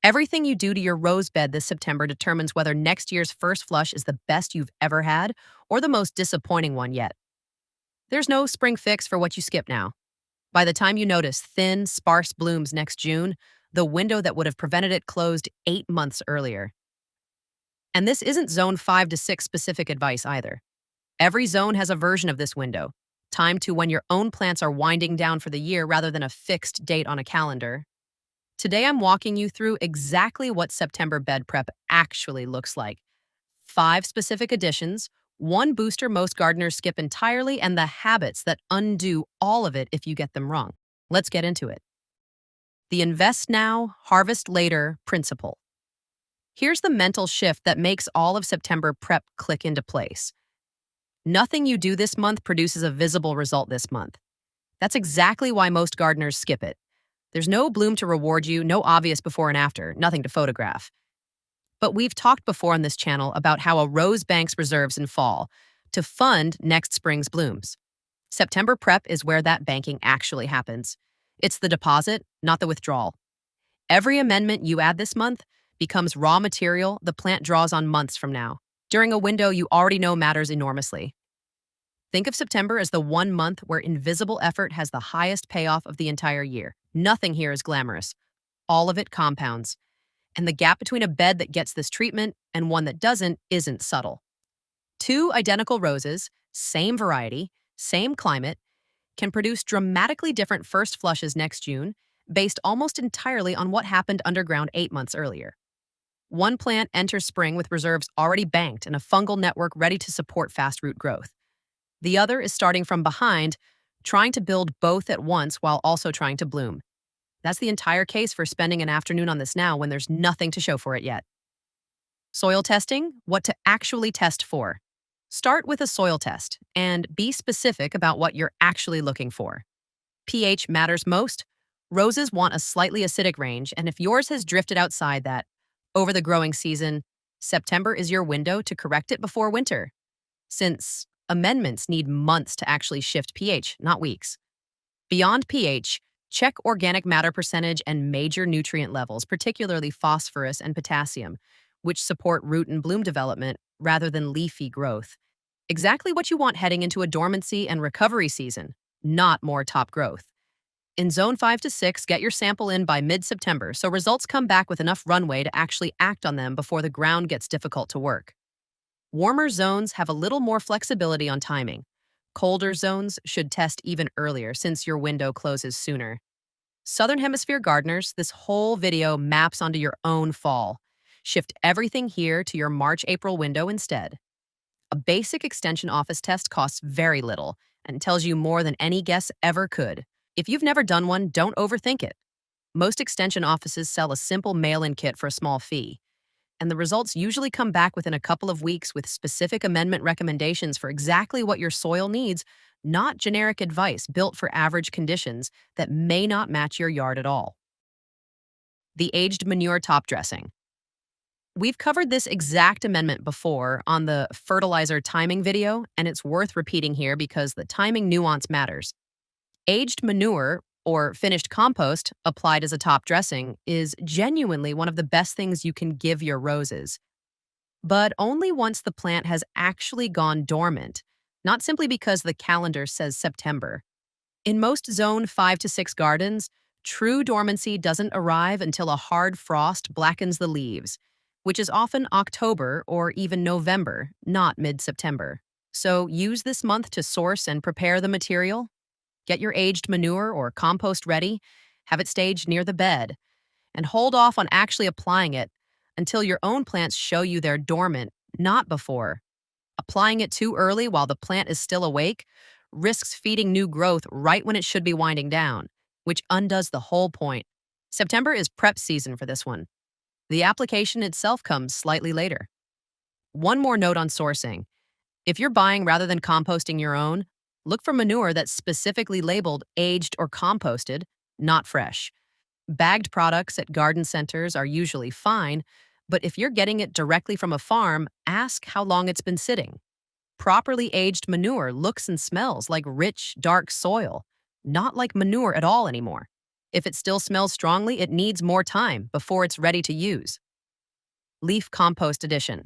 Everything you do to your rose bed this September determines whether next year's first flush is the best you've ever had or the most disappointing one yet. There's no spring fix for what you skip now. By the time you notice thin, sparse blooms next June, the window that would have prevented it closed 8 months earlier. And this isn't zone 5 to 6 specific advice either. Every zone has a version of this window, timed to when your own plants are winding down for the year rather than a fixed date on a calendar. Today I'm walking you through exactly what September bed prep actually looks like. 5 specific additions, 1 booster most gardeners skip entirely, and the habits that undo all of it if you get them wrong. Let's get into it. The invest now, harvest later principle. Here's the mental shift that makes all of September prep click into place. Nothing you do this month produces a visible result this month. That's exactly why most gardeners skip it. There's no bloom to reward you, no obvious before and after, nothing to photograph. But we've talked before on this channel about how a rose banks reserves in fall to fund next spring's blooms. September prep is where that banking actually happens. It's the deposit, not the withdrawal. Every amendment you add this month becomes raw material the plant draws on months from now, during a window you already know matters enormously. Think of September as the one month where invisible effort has the highest payoff of the entire year. Nothing here is glamorous. All of it compounds. And the gap between a bed that gets this treatment and one that doesn't isn't subtle. 2 identical roses, same variety, same climate, can produce dramatically different first flushes next June, based almost entirely on what happened underground 8 months earlier. One plant enters spring with reserves already banked and a fungal network ready to support fast root growth. The other is starting from behind, trying to build both at once while also trying to bloom. That's the entire case for spending an afternoon on this now when there's nothing to show for it yet. Soil testing, what to actually test for. Start with a soil test and be specific about what you're actually looking for. pH matters most. Roses want a slightly acidic range, and if yours has drifted outside that, over the growing season, September is your window to correct it before winter. Since amendments need months to actually shift pH, not weeks. Beyond pH, check organic matter percentage and major nutrient levels, particularly phosphorus and potassium, which support root and bloom development rather than leafy growth. Exactly what you want heading into a dormancy and recovery season, not more top growth. In zone 5 to 6, get your sample in by mid-September so results come back with enough runway to actually act on them before the ground gets difficult to work. Warmer zones have a little more flexibility on timing. Colder zones should test even earlier since your window closes sooner. Southern Hemisphere gardeners, this whole video maps onto your own fall. Shift everything here to your March-April window instead. A basic extension office test costs very little and tells you more than any guess ever could. If you've never done one, don't overthink it. Most extension offices sell a simple mail-in kit for a small fee, and the results usually come back within a couple of weeks with specific amendment recommendations for exactly what your soil needs, not generic advice built for average conditions that may not match your yard at all. The aged manure top dressing. We've covered this exact amendment before on the fertilizer timing video, and it's worth repeating here because the timing nuance matters. Aged manure, or finished compost, applied as a top dressing, is genuinely one of the best things you can give your roses. But only once the plant has actually gone dormant, not simply because the calendar says September. In most zone 5 to 6 gardens, true dormancy doesn't arrive until a hard frost blackens the leaves, which is often October or even November, not mid-September. So use this month to source and prepare the material. Get your aged manure or compost ready, have it staged near the bed, and hold off on actually applying it until your own plants show you they're dormant, not before. Applying it too early while the plant is still awake risks feeding new growth right when it should be winding down, which undoes the whole point. September is prep season for this one. The application itself comes slightly later. One more note on sourcing. If you're buying rather than composting your own, look for manure that's specifically labeled aged or composted, not fresh. Bagged products at garden centers are usually fine, but if you're getting it directly from a farm, ask how long it's been sitting. Properly aged manure looks and smells like rich, dark soil, not like manure at all anymore. If it still smells strongly, it needs more time before it's ready to use. Leaf compost addition.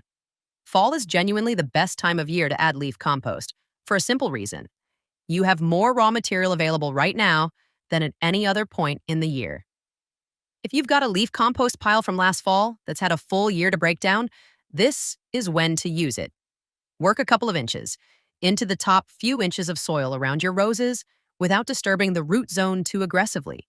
Fall is genuinely the best time of year to add leaf compost for a simple reason. You have more raw material available right now than at any other point in the year. If you've got a leaf compost pile from last fall that's had a full year to break down, this is when to use it. Work a couple of inches into the top few inches of soil around your roses without disturbing the root zone too aggressively.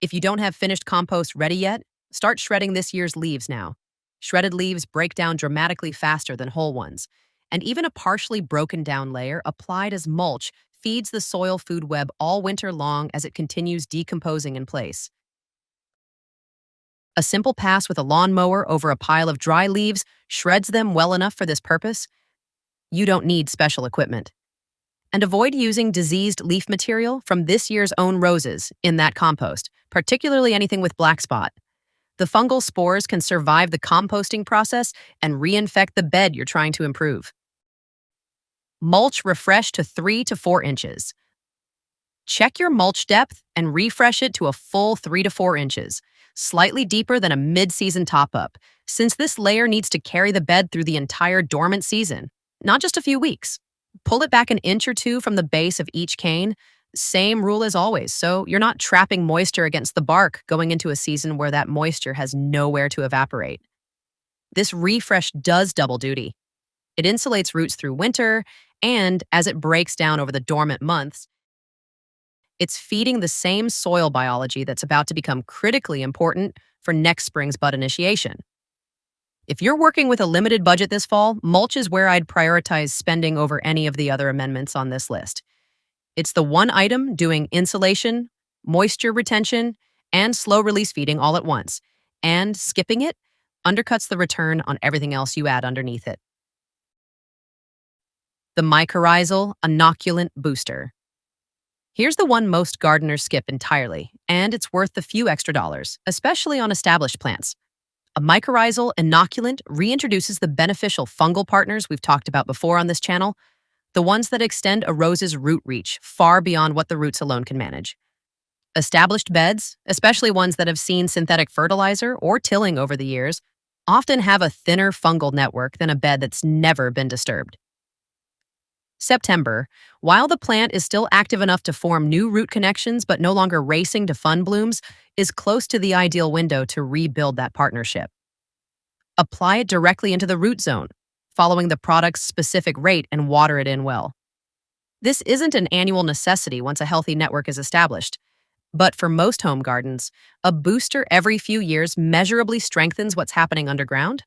If you don't have finished compost ready yet, start shredding this year's leaves now. Shredded leaves break down dramatically faster than whole ones, and even a partially broken down layer applied as mulch feeds the soil food web all winter long as it continues decomposing in place. A simple pass with a lawnmower over a pile of dry leaves shreds them well enough for this purpose. You don't need special equipment. And avoid using diseased leaf material from this year's own roses in that compost, particularly anything with black spot. The fungal spores can survive the composting process and reinfect the bed you're trying to improve. Mulch refresh to 3 to 4 inches. Check your mulch depth and refresh it to a full 3 to 4 inches, slightly deeper than a mid-season top-up, since this layer needs to carry the bed through the entire dormant season, not just a few weeks. Pull it back an inch or two from the base of each cane. Same rule as always, so you're not trapping moisture against the bark going into a season where that moisture has nowhere to evaporate. This refresh does double duty. It insulates roots through winter, and as it breaks down over the dormant months, it's feeding the same soil biology that's about to become critically important for next spring's bud initiation. If you're working with a limited budget this fall, mulch is where I'd prioritize spending over any of the other amendments on this list. It's the one item doing insulation, moisture retention, and slow release feeding all at once, and skipping it undercuts the return on everything else you add underneath it. The mycorrhizal inoculant booster. Here's the one most gardeners skip entirely, and it's worth a few extra dollars, especially on established plants. A mycorrhizal inoculant reintroduces the beneficial fungal partners we've talked about before on this channel, the ones that extend a rose's root reach far beyond what the roots alone can manage. Established beds, especially ones that have seen synthetic fertilizer or tilling over the years, often have a thinner fungal network than a bed that's never been disturbed. September, while the plant is still active enough to form new root connections but no longer racing to fun blooms, is close to the ideal window to rebuild that partnership. Apply it directly into the root zone, following the product's specific rate, and water it in well. This isn't an annual necessity once a healthy network is established, but for most home gardens, a booster every few years measurably strengthens what's happening underground.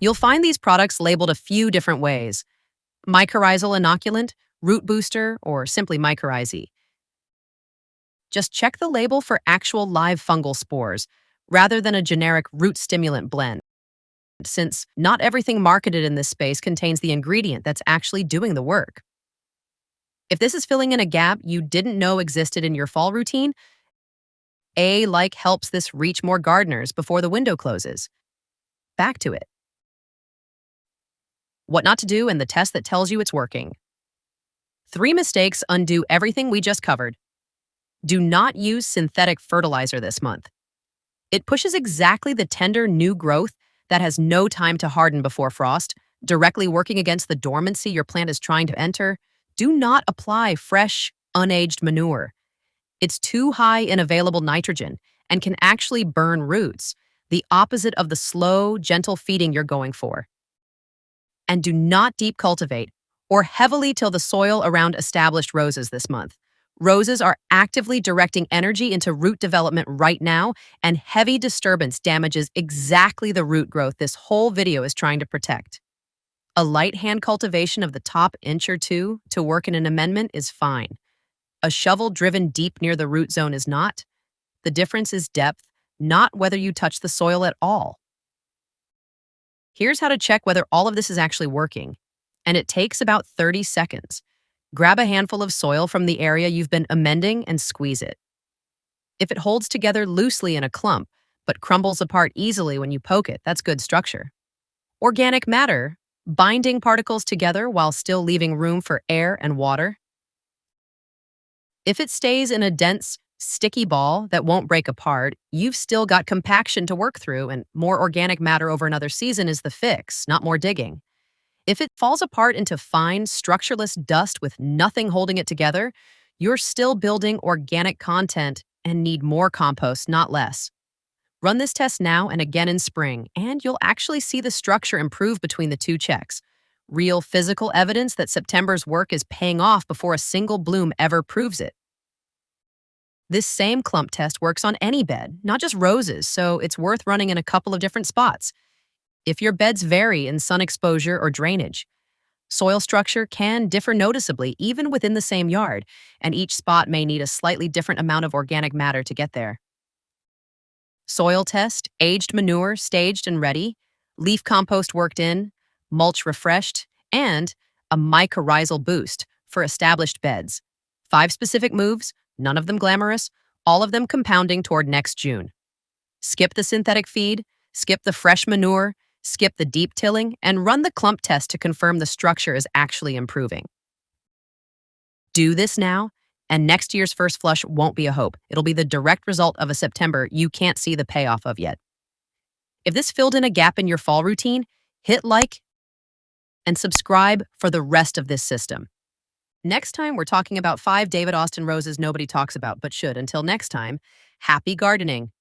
You'll find these products labeled a few different ways: mycorrhizal inoculant, root booster, or simply mycorrhizae. Just check the label for actual live fungal spores, rather than a generic root stimulant blend, since not everything marketed in this space contains the ingredient that's actually doing the work. If this is filling in a gap you didn't know existed in your fall routine, A-like helps this reach more gardeners before the window closes. Back to it. What not to do and the test that tells you it's working. 3 mistakes undo everything we just covered. Do not use synthetic fertilizer this month. It pushes exactly the tender new growth that has no time to harden before frost, directly working against the dormancy your plant is trying to enter. Do not apply fresh, unaged manure. It's too high in available nitrogen and can actually burn roots, the opposite of the slow, gentle feeding you're going for. And do not deep cultivate or heavily till the soil around established roses this month. Roses are actively directing energy into root development right now, and heavy disturbance damages exactly the root growth this whole video is trying to protect. A light hand cultivation of the top inch or two to work in an amendment is fine. A shovel driven deep near the root zone is not. The difference is depth, not whether you touch the soil at all. Here's how to check whether all of this is actually working, and it takes about 30 seconds. Grab a handful of soil from the area you've been amending and squeeze it. If it holds together loosely in a clump, but crumbles apart easily when you poke it, that's good structure. Organic matter, binding particles together while still leaving room for air and water. If it stays in a dense, sticky ball that won't break apart, you've still got compaction to work through, and more organic matter over another season is the fix, not more digging. If it falls apart into fine, structureless dust with nothing holding it together, you're still building organic content and need more compost, not less. Run this test now and again in spring, and you'll actually see the structure improve between the two checks. Real physical evidence that September's work is paying off before a single bloom ever proves it. This same clump test works on any bed, not just roses, so it's worth running in a couple of different spots. If your beds vary in sun exposure or drainage, soil structure can differ noticeably even within the same yard, and each spot may need a slightly different amount of organic matter to get there. Soil test, aged manure staged and ready, leaf compost worked in, mulch refreshed, and a mycorrhizal boost for established beds. 5 specific moves, none of them glamorous, all of them compounding toward next June. Skip the synthetic feed, skip the fresh manure, skip the deep tilling, and run the clump test to confirm the structure is actually improving. Do this now, and next year's first flush won't be a hope. It'll be the direct result of a September you can't see the payoff of yet. If this filled in a gap in your fall routine, hit like and subscribe for the rest of this system. Next time, we're talking about 5 David Austin roses nobody talks about but should. Until next time, happy gardening.